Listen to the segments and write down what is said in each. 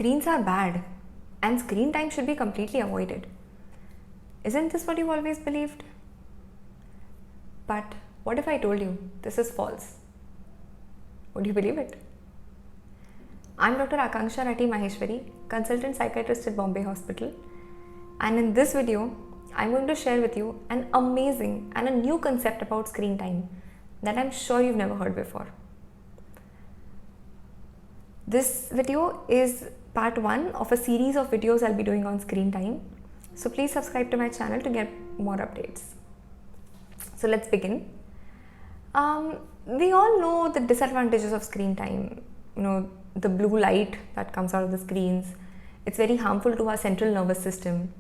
screens are bad and screen time should be completely avoided. Isn't this what you've always believed? But what if I told you this is false? Would you believe it? I'm Dr. Akanksha Ratty Maheshwari, consultant psychiatrist at Bombay Hospital, and in this video, I'm going to share with you an amazing and a new concept about screen time that I'm sure you've never heard before. This video is part 1 of a series of videos I'll be doing on screen time. So please subscribe to my channel to get more updates. So let's begin. We all know the disadvantages of screen time. The blue light that comes out of the screens. It's very harmful to our central nervous system.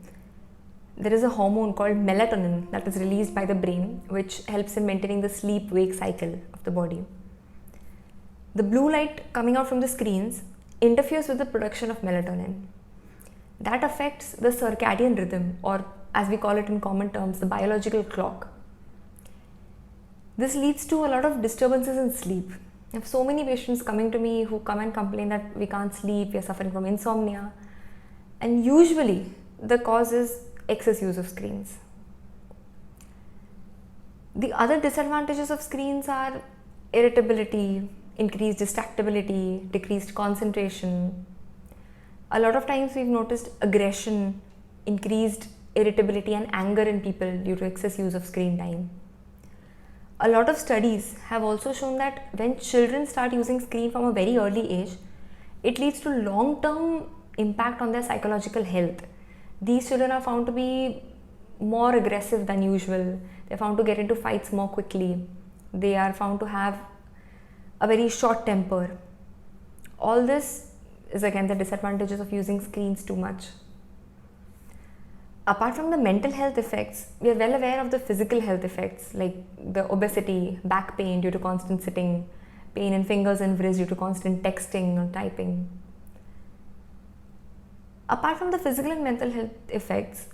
There is a hormone called melatonin that is released by the brain, which helps in maintaining the sleep-wake cycle of the body. The blue light coming out from the screens interferes with the production of melatonin. That affects the circadian rhythm, or as we call it in common terms, the biological clock. This leads to a lot of disturbances in sleep. I have so many patients coming to me who come and complain that we can't sleep, we are suffering from insomnia. And usually the cause is excess use of screens. The other disadvantages of screens are irritability, increased distractibility, decreased concentration. A lot of times we've noticed aggression, increased irritability and anger in people due to excess use of screen time. A lot of studies have also shown that when children start using screen from a very early age, it leads to long-term impact on their psychological health. These children are found to be more aggressive than usual. They're found to get into fights more quickly. They are found to have a very short temper. All this is again the disadvantages of using screens too much. Apart from the mental health effects, we are well aware of the physical health effects like the obesity, back pain due to constant sitting, pain in fingers and wrists due to constant texting or typing. Apart from the physical and mental health effects,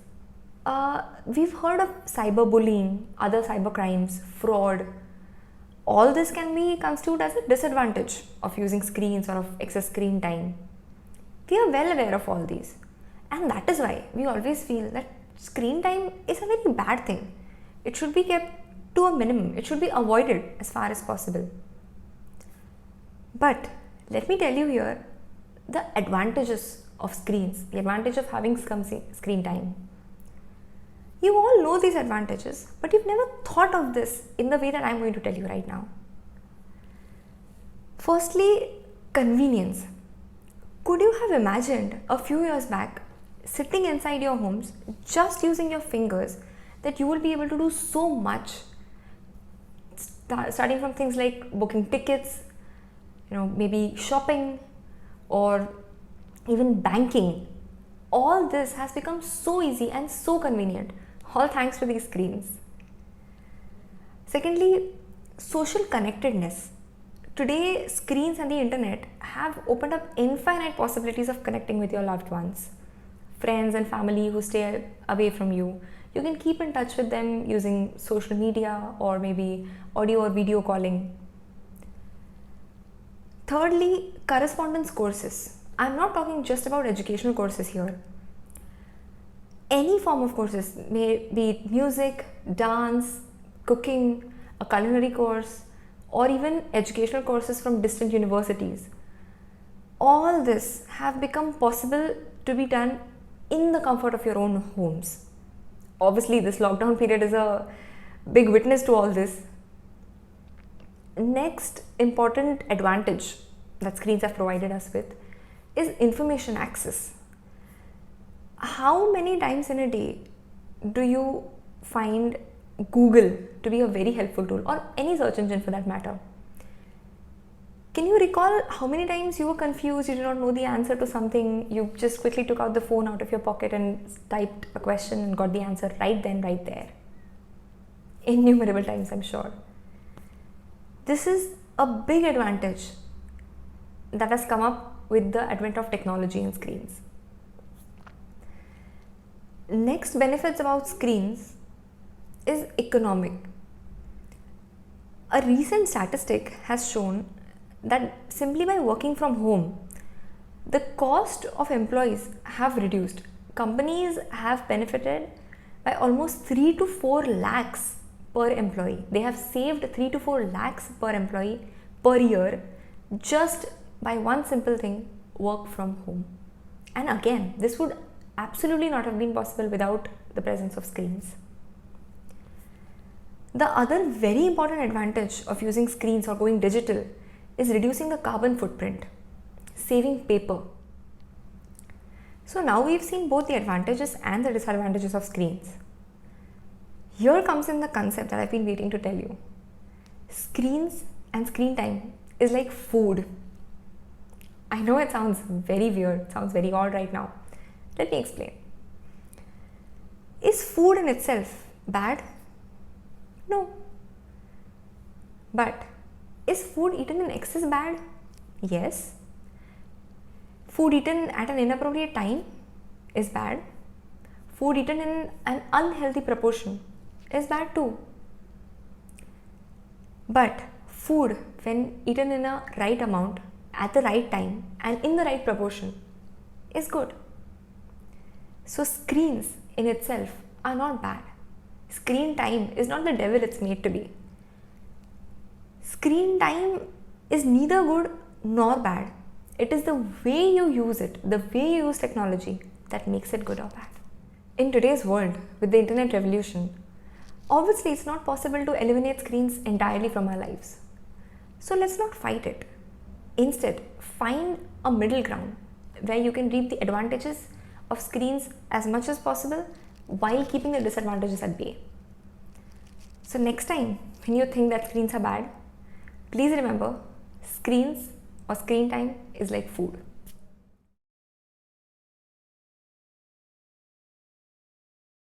we've heard of cyberbullying, other cybercrimes, fraud. All this can be constituted as a disadvantage of using screens or of excess screen time. We are well aware of all these, and that is why we always feel that screen time is a very bad thing. It should be kept to a minimum. It should be avoided as far as possible. But let me tell you here the advantages of screens, the advantage of having screen time. You all know these advantages, but you've never thought of this in the way that I'm going to tell you right now. Firstly, convenience. Could you have imagined a few years back sitting inside your homes just using your fingers that you will be able to do so much, starting from things like booking tickets, maybe shopping or even banking. All this has become so easy and so convenient, all thanks to these screens. Secondly, social connectedness. Today, screens and the internet have opened up infinite possibilities of connecting with your loved ones, friends and family who stay away from you. You can keep in touch with them using social media or maybe audio or video calling. Thirdly, correspondence courses. I'm not talking just about educational courses here. Any form of courses, may be music, dance, cooking, a culinary course, or even educational courses from distant universities. All this have become possible to be done in the comfort of your own homes. Obviously, this lockdown period is a big witness to all this. Next important advantage that screens have provided us with is information access. How many times in a day do you find Google to be a very helpful tool, or any search engine for that matter? Can you recall how many times you were confused, you did not know the answer to something, you just quickly took out the phone out of your pocket and typed a question and got the answer right then, right there? Innumerable times, I'm sure. This is a big advantage that has come up with the advent of technology and screens. Next benefits about screens is economic. A recent statistic has shown that simply by working from home, The cost of employees have reduced. Companies have benefited by almost 3 to 4 lakhs per employee. They have saved 3 to 4 lakhs per employee per year just by one simple thing, work from home. And again, this would absolutely not have been possible without the presence of screens. The other very important advantage of using screens or going digital is reducing the carbon footprint, saving paper. So now we've seen both the advantages and the disadvantages of screens. Here comes in the concept that I've been waiting to tell you. Screens and screen time is like food. I know it sounds very weird, it sounds very odd right now. Let me explain. Is food in itself bad? No. But is food eaten in excess bad? Yes. Food eaten at an inappropriate time is bad. Food eaten in an unhealthy proportion is bad too. But food, when eaten in a right amount, at the right time, and in the right proportion, is good. So screens in itself are not bad. Screen time is not the devil it's made to be. Screen time is neither good nor bad. It is the way you use it, the way you use technology, that makes it good or bad. In today's world, with the internet revolution, obviously it's not possible to eliminate screens entirely from our lives. So let's not fight it. Instead, find a middle ground where you can reap the advantages of screens as much as possible while keeping the disadvantages at bay. So next time when you think that screens are bad, please remember, screens or screen time is like food.